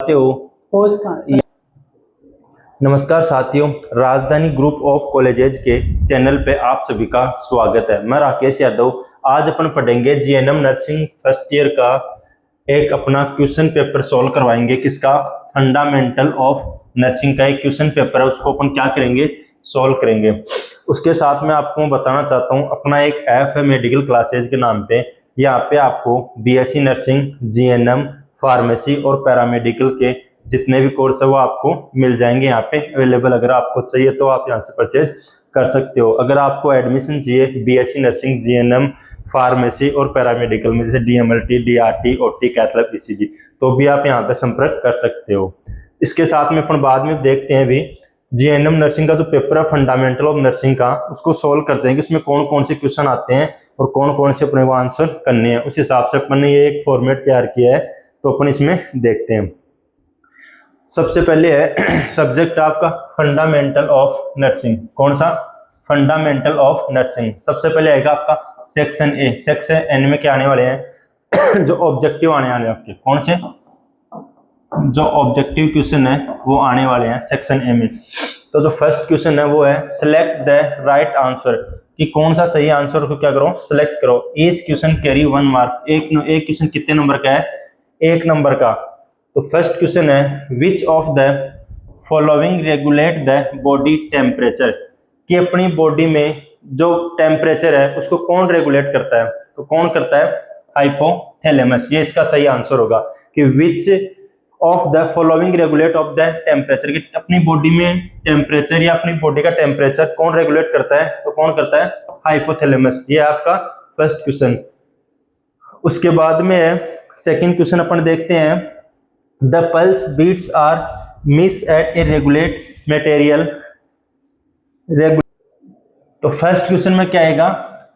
आते हो। नमस्कार साथियों, राजधानी ग्रुप ऑफ कॉलेजेस के चैनल पे आप सभी का स्वागत है। मैं राकेश यादव। आज अपन पढ़ेंगे जीएनएम नर्सिंग फर्स्ट ईयर का एक अपना क्वेश्चन पेपर सॉल्व करवाएंगे। किसका? फंडामेंटल ऑफ नर्सिंग का एक क्वेश्चन पेपर है, उसको अपन क्या करेंगे? सॉल्व करेंगे। उसके साथ में आपको बताना चाहता हूँ, अपना एक ऐप है मेडिकल क्लासेज के नाम पे। यहाँ पे आपको बीएससी नर्सिंग, जीएनएम, फार्मेसी और पैरामेडिकल के जितने भी कोर्स है वो आपको मिल जाएंगे यहाँ पे अवेलेबल। अगर आपको चाहिए तो आप यहाँ से परचेज कर सकते हो। अगर आपको एडमिशन चाहिए बीएससी नर्सिंग, जीएनएम, फार्मेसी और पैरामेडिकल में, जैसे DMLT, DRT, OT, cath lab, ECG, तो भी आप यहाँ पे संपर्क कर सकते हो। इसके साथ में अपन बाद में देखते हैं भी जीएनएम नर्सिंग का जो पेपर है फंडामेंटल ऑफ नर्सिंग का, उसको सोल्व करते हैं कि उसमें कौन कौन से क्वेश्चन आते हैं और कौन कौन से अपने को आंसर करने हैं। उस हिसाब से अपन ने ये एक फॉर्मेट तैयार किया है, तो अपन इसमें देखते हैं। सबसे पहले है सब्जेक्ट आपका फंडामेंटल ऑफ नर्सिंग। कौन सा? Fundamental of nursing. सबसे पहले आएगा आपका सेक्शन ए। सेक्शन एन में क्या आने वाले हैं? जो ऑब्जेक्टिव आने वाले हैं आपके। कौन से? जो ऑब्जेक्टिव क्वेश्चन है वो आने वाले हैं सेक्शन ए में। तो जो फर्स्ट क्वेश्चन है वो है सिलेक्ट द राइट आंसर, कि कौन सा सही आंसर को क्या करो? सिलेक्ट करो। Each question carry 1 mark. एक क्वेश्चन कितने नंबर का है? 1 नंबर का। तो फर्स्ट क्वेश्चन है which of the following regulate the body temperature, कि अपनी बॉडी में जो टेम्परेचर है उसको कौन रेगुलेट करता है? तो कौन करता है? हाइपोथैलेमस। ये इसका सही आंसर होगा कि which of the following regulate of the temperature, कि अपनी बॉडी में टेम्परेचर या अपनी बॉडी का टेम्परेचर कौन रेगुलेट करता है? तो कौन करता है? हाइपोथैलेमस। ये आपका फर्स्ट क्वेश्चन। उसके बाद में है सेकंड क्वेश्चन, अपन देखते हैं the pulse beats are miss at a regulate material. तो फर्स्ट क्वेश्चन में क्या आएगा?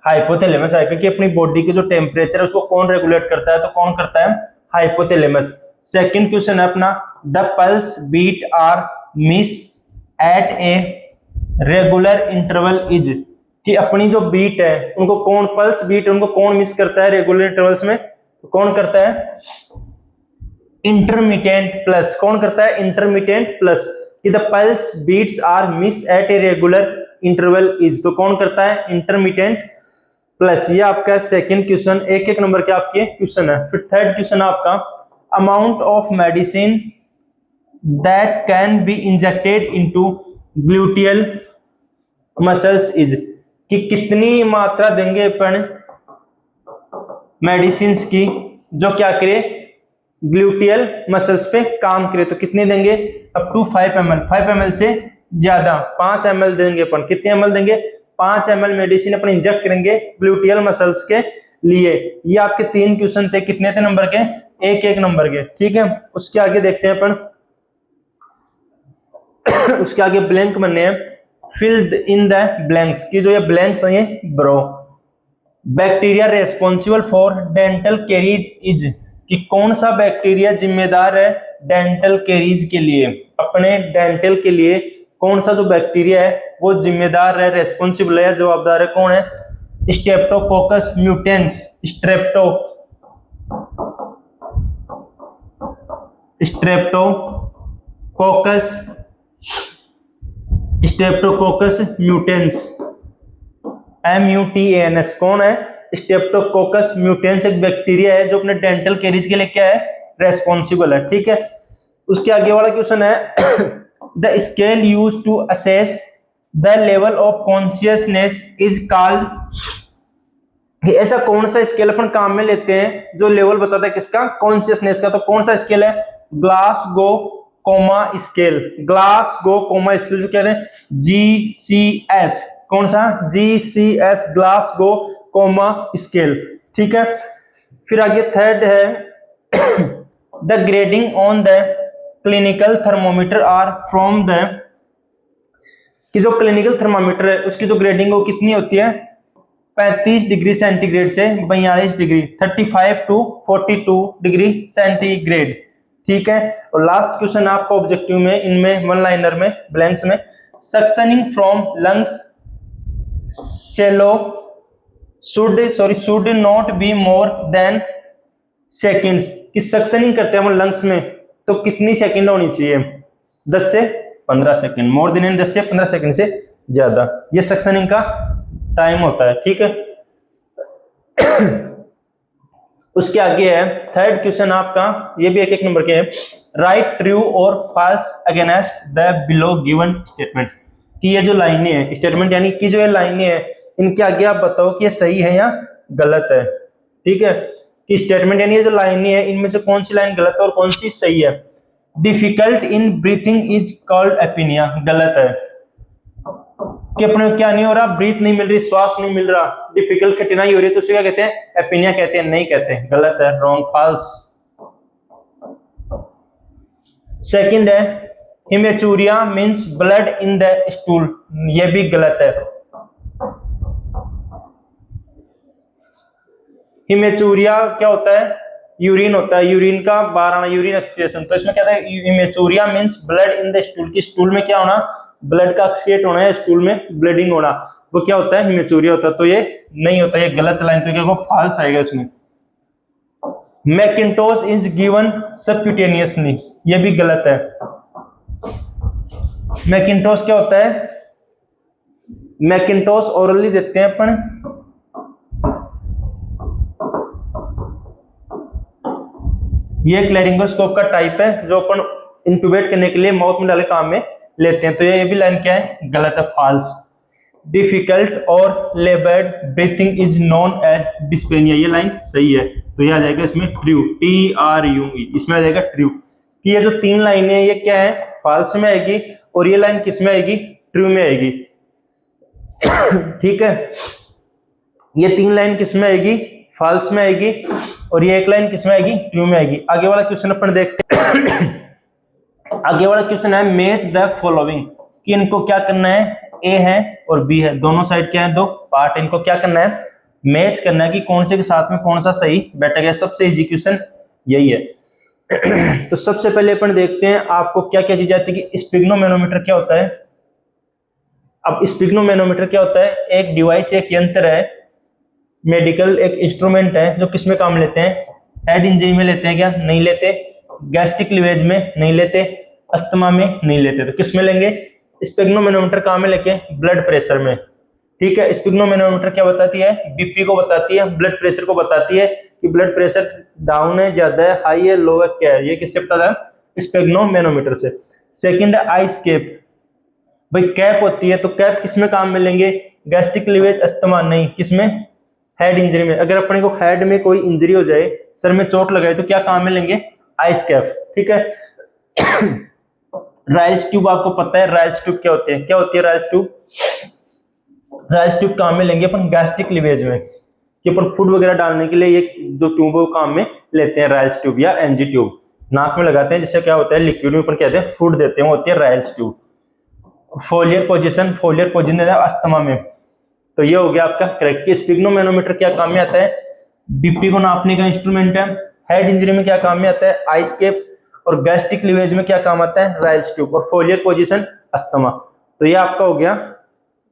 हाइपोथैलेमस आएगा, कि अपनी बॉडी के जो टेम्परेचर है उसको कौन रेगुलेट करता है? तो कौन करता है? हाइपोथैलेमस। सेकंड क्वेश्चन है अपना the pulse beat are miss at a regular interval is, कि अपनी जो बीट है उनको कौन, पल्स बीट उनको कौन मिस करता है रेगुलर इंटरवल्स में? तो कौन करता है? Intermittent pulse. कौन करता है? Intermittent pulse. कि the pulse beats are miss at a regular interval is, तो कौन करता है? Intermittent pulse. ये आपका सेकंड क्वेश्चन। एक एक नंबर के आपके क्वेश्चन है। फिर थर्ड क्वेश्चन आपका amount of medicine that can be injected into gluteal muscles is, कि कितनी मात्रा देंगे अपन मेडिसिन की जो क्या करे? ग्लूटियल मसल्स पे काम करे। तो कितने देंगे? Up to 5 ml। 5 ml से ज्यादा 5 ml देंगे अपन। कितने ml देंगे? 5 ml मेडिसिन अपन इंजेक्ट करेंगे ग्लूटियल मसल्स के लिए। ये आपके 3 क्वेश्चन थे। कितने थे नंबर के? एक एक नंबर के। ठीक है, उसके आगे देखते हैं अपन उसके आगे ब्लैंक बनने हैं। फिल इन द ब्लैंक्स, की जो ये ब्लैंक्स हैं ये bro. Bacteria responsible for dental caries is, कि कौन सा बैक्टीरिया जिम्मेदार है डेंटल कैरीज के लिए? अपने डेंटल के लिए कौन सा जो बैक्टीरिया है वो जिम्मेदार है, रेस्पॉन्सिबल है, जवाबदार है? कौन है? Streptococcus mutans. Streptococcus mutans, MUTANS। कौन है? स्ट्रेप्टोकोकस म्यूटेंस एक बैक्टीरिया है जो अपने डेंटल कैरीज के लिए क्या है? रेस्पॉन्सिबल है। ठीक है, उसके आगे वाला क्वेश्चन है the scale used to assess the level of consciousness is called, कि ऐसा कौन सा स्केल अपन काम में लेते हैं जो लेवल बताता है किसका? कॉन्शियसनेस का। तो कौन सा स्केल है? Glasgow coma scale. Glasgow coma scale जो कह रहे हैं GCS। कौन सा? GCS, Glasgow coma scale. ठीक है, फिर आगे थर्ड है the grading on the clinical thermometer are from the, कि जो क्लिनिकल थर्मामीटर है उसकी जो ग्रेडिंग वो कितनी होती है? 35 डिग्री सेंटीग्रेड से 42 डिग्री, 35 टू 42 डिग्री सेंटीग्रेड। ठीक है, और लास्ट क्वेश्चन आपका ऑब्जेक्टिव में, इनमें वन लाइनर में ब्लैंक्स में, suctioning from lungs shallow should not be more than seconds, कि सक्शनिंग करते हैं हम लंग्स में तो कितनी सेकंड होनी चाहिए? 10 से 15 सेकंड, मोर देन 10 से 15 सेकंड से ज्यादा, ये सक्शनिंग का टाइम होता है। ठीक है, उसके आगे है थर्ड क्वेश्चन आपका, ये भी एक नंबर के है। राइट ट्रू और false against the below given statements, कि ये जो लाइनें हैं, स्टेटमेंट यानी कि जो ये लाइनें हैं, इनके आगे आप बताओ कि ये सही है या गलत है। ठीक है, कि स्टेटमेंट यानी ये जो लाइनें हैं, इनमें से कौन सी लाइन गलत है और कौन सी सही है। Difficult in breathing is called एपिनिया, गलत है, कि अपने क्या नहीं हो रहा, ब्रीथ नहीं मिल रही, श्वास नहीं मिल रहा, डिफिकल्ट कठिनाई हो रही है, तो उसे क्या कहते हैं? एपिनिया कहते हैं, नहीं कहते, गलत है, रॉन्ग, फॉल्स। सेकंड है haematuria means blood in the stool, ये भी गलत है। हिमेचूरिया क्या होता है? यूरिन होता है, यूरिन का बाहर आना, यूरिन एक्सक्रीशन। तो इसमें क्या था? Haematuria means blood in the stool, की स्टूल में क्या होना? ब्लड का एक्सक्रीट होना है, स्टूल में ब्लीडिंग होना, वो क्या होता है? हिमेचूरिया होता है। तो ये नहीं होता, ये गलत लाइन, तो क्या फॉल्स आएगा इसमें। मैकिंटोश इज गिवन सबक्यूटेनियसली, ये भी गलत है। मैकिंटोश क्या होता है? मैकिंटोश ओरली देते हैं अपन, ये एक लैरिंगोस्कोप का टाइप है जो अपन इंट्यूबेट करने के लिए माउथ में डाले काम में लेते हैं। तो ये भी लाइन क्या है? गलत है, फॉल्स। डिफिकल्ट और laboured breathing is known as dyspnoea, ये लाइन सही है, तो ये आ जाएगा इसमें ट्रू, TRUE, इसमें आ जाएगा ट्रू। कि ये जो तीन लाइनें हैं, ये क्या है? फॉल्स में आएगी, और ये लाइन किस में आएगी? ट्रू में आएगी। ठीक है, ये तीन लाइन किस में आएगी? फॉल्स में आएगी, और ये एक लाइन किस में आएगी? ट्रू में आएगी। आगे वाला क्वेश्चन अपन देखते हैं। आगे वाला क्वेश्चन है मैच द फॉलोइंग, कि इनको क्या करना है? ए है और बी है, दोनों साइड क्या है? दो पार्ट, इनको क्या करना है? मैच करना है कि कौन से के साथ में कौन सा सही बैठेगा। सबसे इजी क्वेश्चन यही है। तो सबसे पहले अपन देखते हैं आपको क्या क्या चीज आती है कि स्पिग्नोमेनोमीटर क्या होता है। अब स्पिग्नोमेनोमीटर क्या होता है? एक डिवाइस, एक यंत्र है, मेडिकल एक इंस्ट्रूमेंट है, जो किसमें काम लेते हैं? हेड इंजरी में लेते हैं क्या? नहीं लेते। गैस्ट्रिक लीवेज में नहीं लेते, अस्थमा में नहीं लेते, तो किस में लेंगे? स्पिग्नोमेनोमीटर काम में लेके ब्लड प्रेशर में। ठीक है, स्पिग्नोमेनोमीटर क्या बताती है? बीपी को बताती है, ब्लड प्रेशर को बताती है कि ब्लड प्रेशर डाउन है, ज्यादा है, हाई है, लो है, क्या है, ये किससे पता है? स्पिग्नोमेनोमीटर से। सेकंड है आइस कैप, भाई कैप होती है, तो कैप किस में काम में लेंगे? गैस्ट्रिक लीवेज, अस्थमा नहीं, किसमें? हेड इंजरी में। अगर अपने को हेड में कोई इंजरी हो जाए, सर में चोट लगाए, तो क्या काम में लेंगे? Ice cap. ठीक है। राइल्स ट्यूब आपको पता है, राइल्स ट्यूब क्या होते हैं? क्या होती है राइल्स ट्यूब? राइल्स ट्यूब काम में लेंगे अपन गैस्ट्रिक लीवेज में, कि अपन फूड वगैरह डालने के लिए ये जो ट्यूब है वो काम में लेते हैं, राइल्स ट्यूब या एनजी ट्यूब। नाक में लगाते हैं, जिससे क्या होता है? लिक्विड में अपन कहते हैं फूड देते हैं, वो होती है राइल्स ट्यूब। फोलियर पोजीशन अस्थमा में। तो ये हो गया आपका करेक्ट। स्पिग्नोमेनोमीटर क्या काम में आता है? बीपी को नापने का इंस्ट्रूमेंट है। हेड इंजरी में क्या काम में आता है? Ice cap. और गैस्ट्रिक लीवेज में क्या काम आता है? Ryle's tube. और फोलियर पोजीशन अस्थमा। तो ये आपका हो गया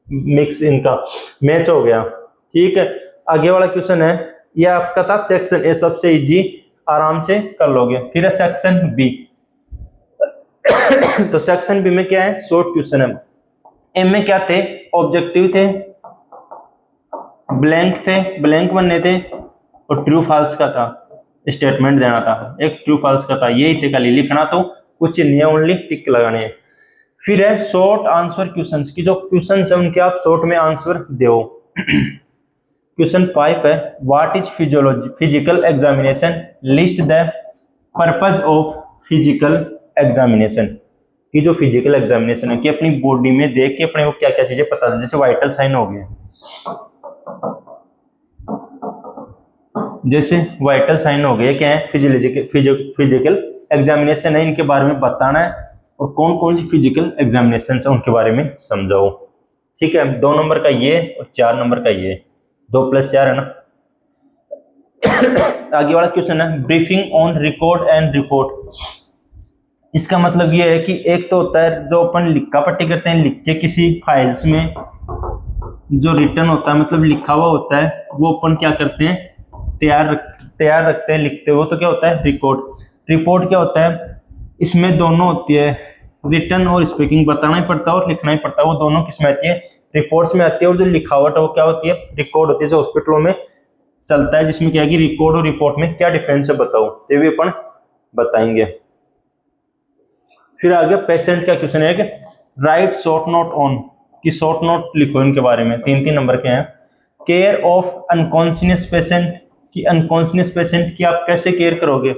मिक्स, इनका मैच हो गया। ठीक है, आगे वाला क्वेश्चन है, ये आपका था सेक्शन ए, सबसे इजी, आराम से कर लोगे। फिर है सेक्शन बी। तो सेक्शन बी में क्या है? शॉर्ट क्वेश्चन है। एम में क्या थे? ऑब्जेक्टिव थे, ब्लैंक थे, ब्लैंक बनने थे, और ट्रू फॉल्स का था, स्टेटमेंट देना था, एक ट्रू फॉल्स का था, यही थे। खाली लिखना तो कुछ नहीं है, ओनली टिक लगाने हैं। फिर है शॉर्ट आंसर क्वेश्चंस, की जो क्वेश्चंस है उनके आप शॉर्ट में आंसर दो। क्वेश्चन 5 है, what is physiology physical examination, list the purpose of physical examination. की जो फिजिकल एग्जामिनेशन है, कि अपनी बॉडी में देख के अपने को क्या क्या चीजें पता चले, जैसे वाइटल साइन हो गए, जैसे वाइटल साइन हो गए, क्या है? फिजिकल एग्जामिनेशन है, इनके बारे में बताना है, और कौन कौन सी फिजिकल एग्जामिनेशन है उनके बारे में समझाओ। ठीक है, 2 नंबर का ये और 4 नंबर का ये, 2 + 4 है ना। आगे वाला क्वेश्चन है, briefing on record and report. इसका मतलब ये है कि एक तो होता है जो अपन लिखा पट्टी करते हैं, लिख के किसी फाइल्स में जो रिटर्न होता है, मतलब लिखा हुआ होता है, वो अपन क्या करते हैं? तैयार रखते हैं लिखते हुए, तो क्या होता है? रिकॉर्ड। रिपोर्ट क्या होता है? इसमें दोनों होती है, रिटन और स्पीकिंग बताना ही पड़ता है और लिखना ही पड़ता है, वो दोनों किसमें आती है, रिपोर्ट्स में आती है। और जो लिखावट है वो क्या होती है, रिकॉर्ड होती है, जो हॉस्पिटलों में चलता है, जिसमें क्या है कि रिकॉर्ड और रिपोर्ट में क्या डिफरेंस है बताओ, ये भी अपन बताएंगे। फिर आगे पेशेंट का क्वेश्चन है कि राइट शॉर्ट नोट ऑन, कि शॉर्ट नोट लिखो इनके बारे में, 3-3 नंबर के हैं। केयर ऑफ अनकॉन्शियस पेशेंट, कि अनकॉन्शियस पेशेंट की आप कैसे केयर करोगे,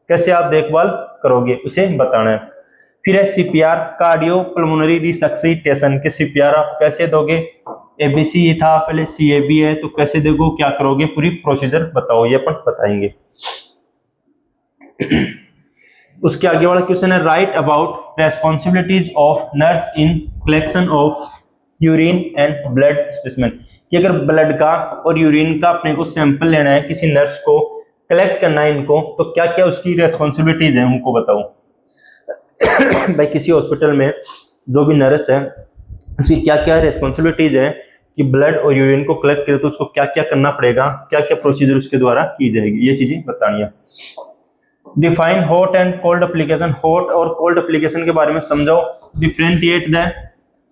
कैसे आप देखभाल करोगे, उसे बताना है। फिर है सीपीआर, कार्डियो पल्मोनरी रिसक्सिटेशन, के सीपीआर आप कैसे दोगे, एबीसी ये था, पहले सीएबी है, तो कैसे देखो, क्या करोगे, पूरी प्रोसीजर बताओ, ये अपन बताएंगे। उसके आगे वाला क्वेश्चन है right about responsibilities of nurse in collection of urine and blood specimen, कि अगर ब्लड का और यूरिन का अपने को सैंपल लेना है, किसी नर्स को कलेक्ट करना है इनको, तो क्या क्या उसकी रेस्पॉन्सिबिलिटीज है उनको बताओ। भाई किसी हॉस्पिटल में जो भी नर्स है उसकी क्या क्या रेस्पॉन्सिबिलिटीज है कि ब्लड और यूरिन को कलेक्ट करे, तो उसको क्या क्या करना पड़ेगा, क्या क्या प्रोसीजर उसके द्वारा की जाएगी, ये चीजें बतानी है। Define hot and cold application, hot और कोल्ड एप्लीकेशन के बारे में समझाओ। Differentiate the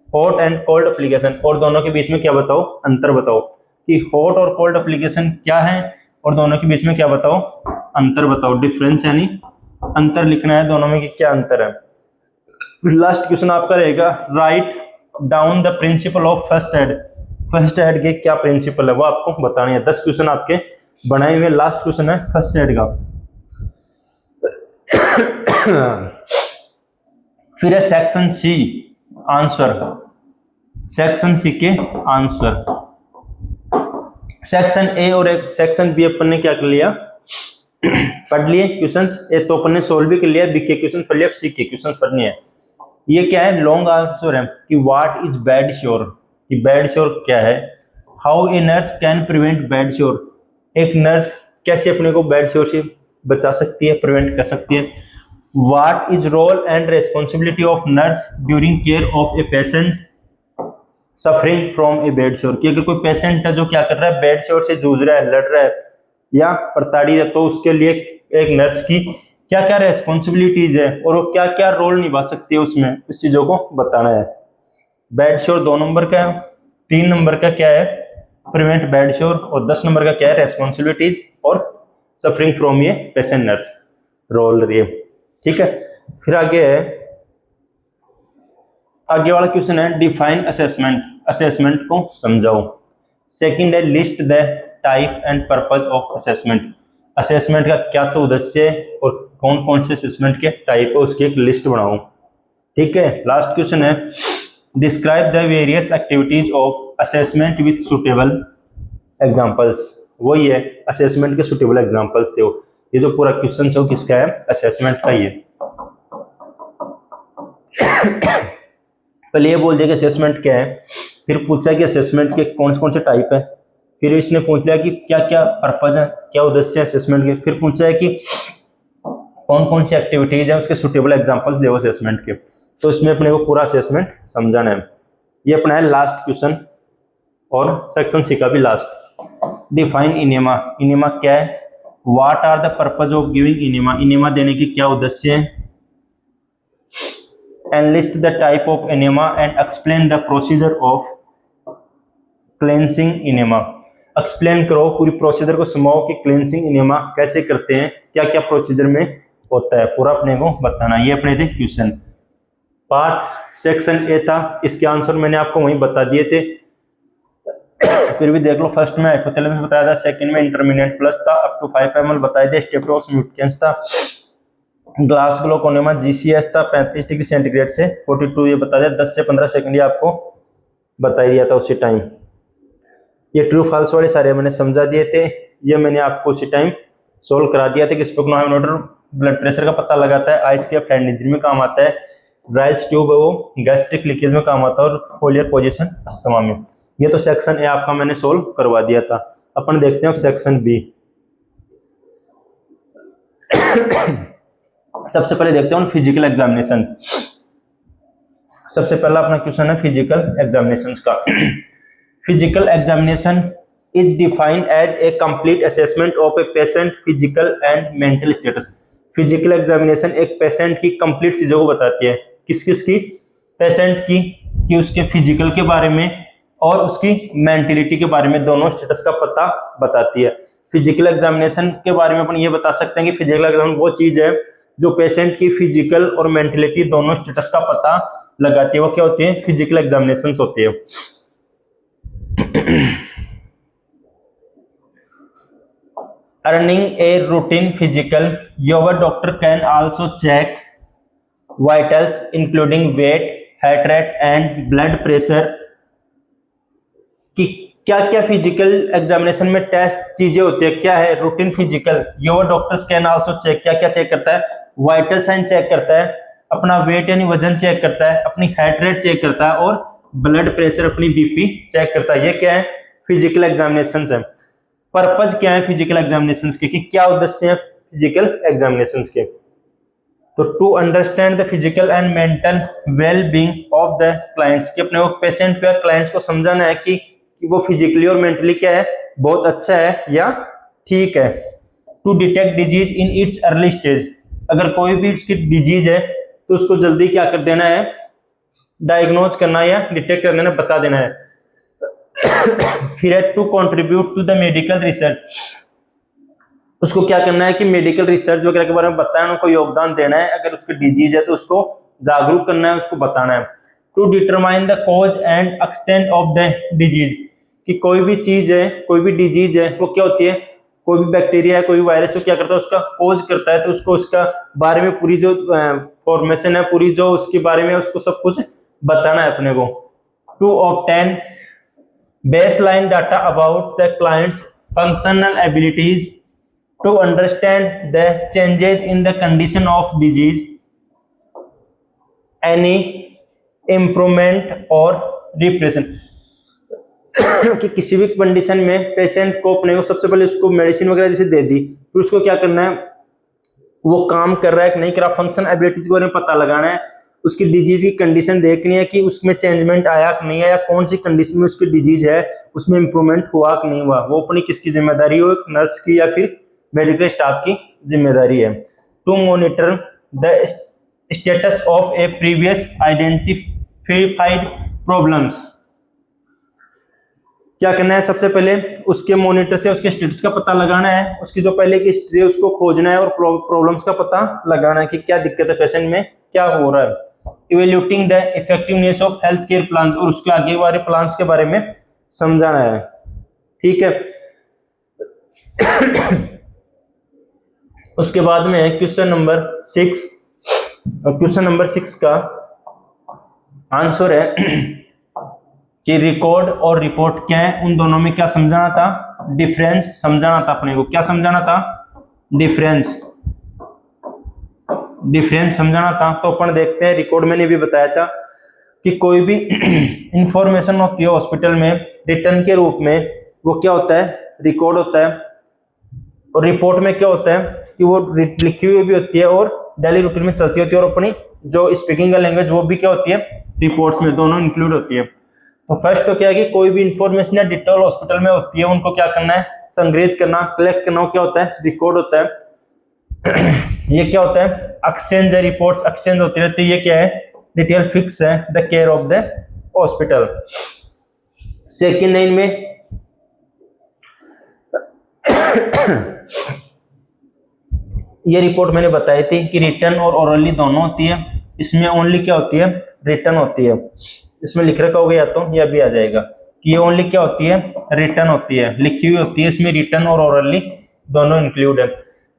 hot and cold application, और दोनों के बीच में क्या बताओ, अंतर बताओ, कि हॉट और कोल्ड एप्लीकेशन क्या है और दोनों के बीच में क्या बताओ, अंतर बताओ। डिफरेंस यानी अंतर लिखना है दोनों में कि क्या अंतर है। लास्ट क्वेश्चन आपका रहेगा write down the principle of first aid, first aid के क्या प्रिंसिपल है वो आपको बताने हैं। 10 क्वेश्चन आपके बनाए हुए, लास्ट क्वेश्चन है फर्स्ट एड का। फिर है section C answer, section C के आंसर। सेक्शन ए और एक सेक्शन बी अपन ने क्या कर लिया, पढ़ लिए क्वेश्चंस, ए तो अपन ने सोल्व भी कर लिया, बी के क्वेश्चन पढ़ लिया, अब सी के क्वेश्चंस पढ़ने हैं। ये क्या है, लॉन्ग आंसर है कि व्हाट इज बैड श्योर, कि बैड श्योर क्या है। How a nurse can prevent bad sure, एक नर्स कैसे अपने को बैड श्योर से बचा सकती है, प्रिवेंट कर सकती है। What is role and responsibility of nurse during care of a patient suffering from a bedsore, कि अगर कोई पेशेंट है जो क्या कर रहा है, बैड श्योर से जूझ रहा है, लड़ रहा है या प्रताड़ित है, तो उसके लिए एक नर्स की क्या क्या रेस्पॉन्सिबिलिटीज है और वो क्या क्या रोल निभा सकती है उसमें, इस चीजों को बताना है। बैड श्योर 2 नंबर का है, 3 नंबर का क्या है, प्रिवेंट बैड श्योर, और 10 नंबर का क्या है, रेस्पॉन्सिबिलिटीज और सफरिंग फ्रॉम ये पेशेंट नर्स रोल रही है। ठीक है, फिर आगे है, आगे वाला क्वेश्चन है डिफाइन असेसमेंट, असेसमेंट को समझाओ। सेकंड है list the type and purpose of assessment, assessment का क्या तो उद्देश्य है और कौन कौन से असेसमेंट के टाइप है उसकी एक लिस्ट बनाओ। ठीक है, लास्ट क्वेश्चन है describe the various activities of assessment with suitable examples, वही है असेसमेंट के सुटेबल एग्जांपल्स थे। ये जो पूरा क्वेश्चन है वो किसका है, असेसमेंट का ही है। पहले ये बोल दिया कि असेसमेंट क्या है, फिर पूछा कि असेसमेंट के कौन से टाइप है, फिर इसने पूछ लिया कि क्या क्या पर्पज है, क्या उद्देश्य है असेसमेंट के, फिर पूछा है कि कौन कौन सी एक्टिविटीज है, उसके सुटेबल एग्जांपल्स दो असेसमेंट के। तो इसमें अपने को पूरा असेसमेंट समझाना है। ये अपना है लास्ट क्वेश्चन और सेक्शन सी का भी लास्ट। डिफाइन इनेमा, इनेमा क्या है, what are the purpose of giving enema, enema देने की क्या उद्देश्य है। Enlist the type of enema and explain the procedure of cleansing enema, explain करो पूरी प्रोसीजर को, समझाओ कि क्लेंसिंग इनेमा कैसे करते हैं, क्या क्या प्रोसीजर में होता है, पूरा अपने को बताना। ये अपने थे क्वेश्चन। पार्ट सेक्शन ए था, इसके आंसर मैंने आपको वहीं बता दिए थे, फिर भी देख लो। फर्स्ट में हाइपोथैलेमस बताया था, सेकंड में इंटरमीडिएट प्लस था, अप टू 5 ml बताए थे, स्टेप्टोस म्यूटेंस था, ग्लास ग्लोकोनेमा जीसीएस था 35 डिग्री सेंटीग्रेड से 42, ये बता दिया। 10 से 15 सेकंड ये आपको बता दिया था उसी टाइम। ये ट्रू फॉल्स वाले सारे मैंने समझा दिए थे, ये मैंने आपको उसी टाइम सोल्व करा दिया था कि स्पोक्नोमीटर ब्लड प्रेशर का पता लगाता है, आइस के फ्लैट इंजरी में काम आता है, राइस ट्यूब है वो गैस्ट्रिक लीकेज में काम आता है, और फोलियर पोजीशन अस्थमा में। ये तो सेक्शन ए आपका मैंने सोल्व करवा दिया था। अपन देखते हैं अब सेक्शन बी। सबसे पहले देखते हैं फिजिकल एग्जामिनेशन। सबसे पहला अपना क्वेश्चन है फिजिकल एग्जामिनेशन का। Physical examination is defined as a complete assessment of a patient physical and mental status. Physical examination एक पेशेंट की कंप्लीट चीजों को बताती है। किस किस की? पेशेंट की, कि उसके फिजिकल के बारे में और उसकी मेंटलिटी के बारे में, दोनों स्टेटस का पता बताती है। फिजिकल एग्जामिनेशन के बारे में अपन ये बता सकते हैं कि फिजिकल एग्जामिनेशन वो चीज है जो पेशेंट की फिजिकल और मेंटलिटी दोनों स्टेटस का पता लगाती है। वो क्या होती है? फिजिकल एग्जामिनेशन होती है। Running a routine physical, your doctor can also check vitals including weight, heart rate and blood pressure। कि क्या क्या फिजिकल एग्जामिनेशन में टेस्ट चीजें होती है, क्या है routine physical. Your doctors can also check, क्या क्या चेक करता है? वाइटल साइन चेक करता है, अपना वेट यानी वजन चेक करता है, अपनी हार्ट रेट चेक करता है और ब्लड प्रेशर अपनी बीपी चेक करता है। ये क्या है? फिजिकल एग्जामिनेशन है। पर्पज क्या है फिजिकल एग्जामिनेशंस के, कि क्या उद्देश्य है फिजिकल एग्जामिनेशंस के? तो to understand the physical and mental well being of the clients, कि अपने वो पेशेंट या क्लाइंट्स को समझाना है कि वो फिजिकली और मेंटली क्या है, बहुत अच्छा है या ठीक है। To detect disease in its early stage, अगर कोई भी उसकी डिजीज है तो उसको जल्दी क्या कर देना है? डायग्नोज करना या डिटेक्ट कर देना, बता देना है। फिर है to contribute to the medical research, उसको क्या करना है कि मेडिकल रिसर्च वगैरह के बारे में बताना, उनको योगदान देना है। अगर उसकी डिजीज है तो उसको जागरूक करना है, उसको बताना है। To determine the cause and extent of the disease, कि कोई भी चीज है, कोई भी डिजीज है, वो क्या होती है? कोई भी बैक्टीरिया है, कोई भी वायरस है, क्या करता है? उसका कॉज करता है। तो उसको उसका बारे में पूरी जो फॉर्मेशन है, पूरी जो उसके बारे में उसको सब कुछ बताना है अपने को। To obtain baseline data about the client's functional abilities, to understand the changes in the condition of disease, any improvement or repression। कि किसी भी कंडीशन में पेशेंट को अपने को सबसे पहले उसको मेडिसिन वगैरह जैसे दे दी, फिर उसको क्या करना है? वो काम कर रहा है कि नहीं कर रहा, फंक्शन एबिलिटीज के बारे में पता लगाना है, उसकी डिजीज की कंडीशन देखनी है कि उसमें चेंजमेंट आया कि नहीं आया, कौन सी कंडीशन में उसकी डिजीज है, उसमें इंप्रूवमेंट हुआ कि नहीं हुआ। वो अपनी किसकी जिम्मेदारी हो? नर्स की या फिर मेडिकल स्टाफ की जिम्मेदारी है। To monitor the status of a previous identified problems, क्या करना है? सबसे पहले उसके मॉनिटर से उसके स्टेटस का पता लगाना है, उसकी जो पहले की हिस्ट्री है उसको खोजना है और प्रॉब्लम्स का पता लगाना है कि क्या दिक्कत है पेशेंट में, क्या हो रहा है। Evaluating the effectiveness of health care plan, और उसके आगे वाले प्लान्स के बारे में समझाना है। ठीक है। उसके बाद में है क्वेश्चन नंबर 6, और क्वेश्चन नंबर 6 का आंसर है कि रिकॉर्ड और रिपोर्ट क्या है, उन दोनों में क्या समझाना था? डिफरेंस समझाना था अपने को। क्या समझाना था? डिफरेंस समझाना था। तो अपन देखते हैं, रिकॉर्ड मैंने भी बताया था कि कोई भी इंफॉर्मेशन होती है हॉस्पिटल में रिटर्न के रूप में, वो क्या होता है? रिकॉर्ड होता है। और रिपोर्ट में क्या होता है कि वो लिखी हुई भी होती है और डेली रूटीन में चलती होती है, और अपनी जो स्पीकिंग का लैंग्वेज वो भी क्या होती है? रिपोर्ट्स में, दोनों इंक्लूड होती है। तो फर्स्ट तो क्या है कि कोई भी इंफॉर्मेशन या डिटेल हॉस्पिटल में होती है, उनको क्या करना है? संग्रहित करना, कलेक्ट करना, क्या होता है? रिकॉर्ड होता है। ये क्या होता है? एक्सचेंज रिपोर्ट्स एक्सचेंज होती रहती है। ये क्या है? डिटेल फिक्स है the care of the hospital. Second line में ये रिपोर्ट मैंने बताई थी कि रिटर्न और ओरली दोनों होती है। इसमें ओनली क्या होती है? रिटर्न होती है। इसमें लिख रखा होगा या तो ये अभी आ जाएगा कि ये ओनली क्या होती है? रिटर्न होती है, लिखी हुई होती है। इसमें रिटर्न और ओरली दोनों इंक्लूड है।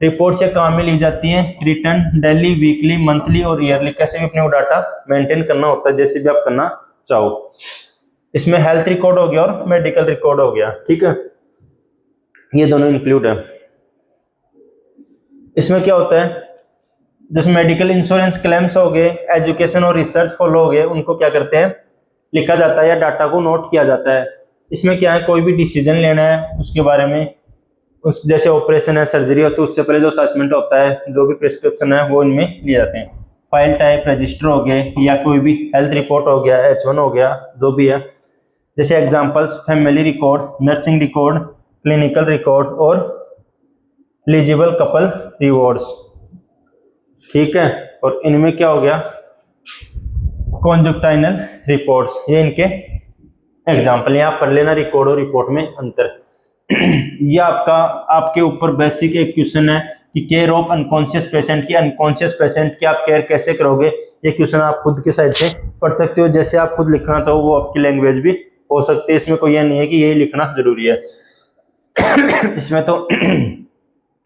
रिपोर्ट से काम में ली जाती है रिटर्न डेली, वीकली, मंथली और ईयरली, कैसे भी अपने को डाटा मेंटेन करना होता है, जैसे भी आप करना चाहो। इसमें हेल्थ रिकॉर्ड हो गया और मेडिकल रिकॉर्ड हो गया। ठीक है, ये दोनों इंक्लूड है। इसमें क्या होता है? जैसे मेडिकल इंश्योरेंस क्लेम्स हो गए, एजुकेशन और रिसर्च फॉलो हो गए, उनको क्या करते हैं? लिखा जाता है या डाटा को नोट किया जाता है। इसमें क्या है? कोई भी डिसीजन लेना है उसके बारे में, उस जैसे ऑपरेशन है, सर्जरी हो, तो उससे पहले जो असेसमेंट होता है, जो भी प्रिस्क्रिप्शन है वो इनमें लिए जाते हैं। फाइल टाइप रजिस्टर हो गए या कोई भी हेल्थ रिपोर्ट हो गया, H1 हो गया, जो भी है। जैसे examples family record, nursing record, clinical record और एलिजिबल कपल रिवॉर्ड्स। ठीक है। और इनमें क्या हो गया, कॉन्जुक्टाइनल रिपोर्ट्स, ये इनके एग्जाम्पल। यहाँ पढ़ लेना रिकॉर्ड और रिपोर्ट में अंतर। ये आपका आपके ऊपर बेसिक एक क्वेश्चन है कि केयर ऑफ अनकॉन्शियस पेशेंट की, अनकॉन्शियस पेशेंट की आप केयर कैसे करोगे। ये क्वेश्चन आप खुद के साइड से पढ़ सकते हो, जैसे आप खुद लिखना चाहो वो आपकी लैंग्वेज भी हो सकती है, इसमें कोई ये नहीं है कि यही लिखना जरूरी है। इसमें तो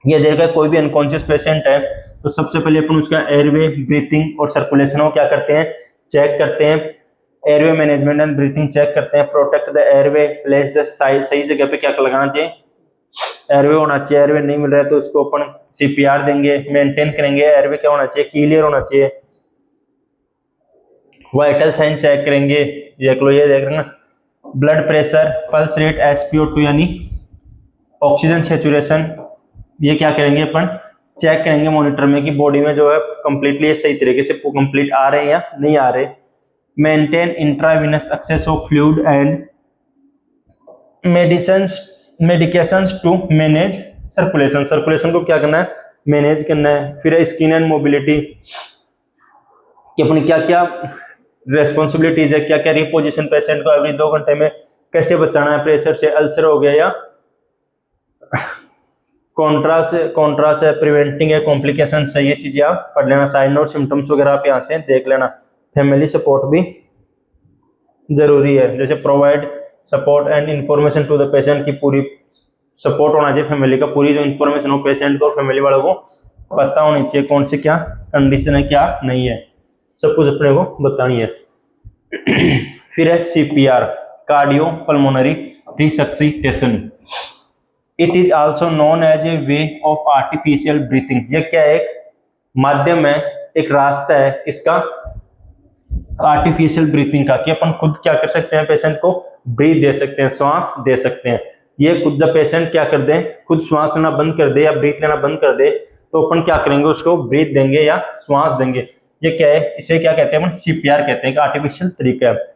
ये देखा कोई भी अनकॉन्शियस पेशेंट है तो सबसे पहले अपन उसका एयरवे, ब्रीथिंग और सर्कुलेशन को क्या करते हैं, चेक करते हैं। Airway management and breathing check करते हैं। Protect the airway, place the सही जगह पे क्या लगाना चाहिए, एयरवे होना चाहिए। एयरवे नहीं मिल रहा है तो उसको अपन सीपीआर देंगे, मेंटेन करेंगे। एयरवे क्या होना चाहिए, क्लियर होना चाहिए। वाइटल साइन चेक करेंगे, देख लो ये देख रहे ना, blood pressure, pulse rate, SpO2 यानी ऑक्सीजन सेचुरेशन, ये क्या करेंगे अपन चेक करेंगे मॉनिटर में कि बॉडी में जो है कंप्लीटली सही तरीके से कंप्लीट आ रहे हैं या नहीं आ रहे। Maintain intravenous access of fluid and medications to manage circulation, circulation को क्या करना है, मैनेज करना है। फिर स्किन एंड मोबिलिटी कि अपनी क्या क्या रेस्पॉन्सिबिलिटीज है, क्या क्या रिपोजिशन पेशेंट को एवरी 2 घंटे में कैसे बचाना है प्रेशर से, अल्सर हो गया या कॉन्ट्रास्ट है, प्रिवेंटिंग है कॉम्प्लिकेशन है, ये चीजें आप पढ़ लेना। साइन और सिम्टम्स वगैरह आप यहाँ से देख लेना। फैमिली सपोर्ट भी जरूरी है, जैसे provide support and information to the patient की पूरी सपोर्ट होना चाहिए फैमिली का, पूरी जो इन्फॉर्मेशन हो पेशेंट को और फैमिली वालों को पता होनी चाहिए कौन से क्या कंडीशन है क्या नहीं है, सब कुछ अपने को बतानी है। फिर है CPR, cardio pulmonary resuscitation. It is also known as a way of artificial breathing. यह क्या एक माध्यम है, एक रास्ता है इसका आर्टिफिशियल ब्रीथिंग का, कि अपन खुद क्या कर सकते हैं, पेशेंट को ब्रीथ दे सकते हैं, श्वास दे सकते हैं। ये खुद जब पेशेंट क्या कर दे, खुद श्वास लेना बंद कर दे या ब्रीथ लेना बंद कर दे तो अपन क्या करेंगे, उसको ब्रीथ देंगे या श्वास देंगे। ये क्या है, इसे क्या कहते हैं अपन, CPR कहते हैं, आर्टिफिशियल तरीका है।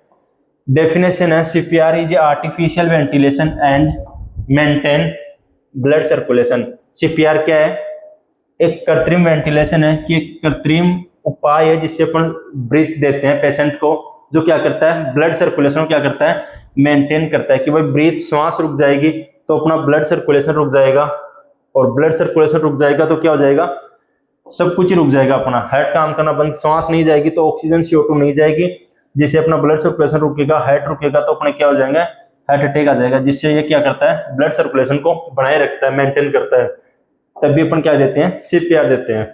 डेफिनेशन है, CPR is artificial ventilation and maintain blood circulation. CPR क्या है, एक कृत्रिम वेंटिलेशन है कि एक कृत्रिम उपाय है जिससे अपन ब्रीथ देते हैं पेशेंट को, जो क्या करता है, ब्लड सर्कुलेशन को क्या करता है, मेंटेन करता है। कि भाई ब्रीथ, श्वास रुक जाएगी तो अपना ब्लड सर्कुलेशन रुक जाएगा, और ब्लड सर्कुलेशन रुक जाएगा तो क्या हो जाएगा, सब कुछ ही रुक जाएगा, अपना हार्ट काम करना बंद। श्वास नहीं जाएगी तो ऑक्सीजन CO2 नहीं जाएगी, जिससे अपना ब्लड सर्कुलेशन रुकेगा, हार्ट रुकेगा तो अपने क्या हो जाएंगे, हार्ट अटैक आ जाएगा। जिससे ये क्या करता है, ब्लड सर्कुलेशन को बनाए रखता है, मेंटेन करता है। तभी अपन क्या देते हैं, CPR देते हैं।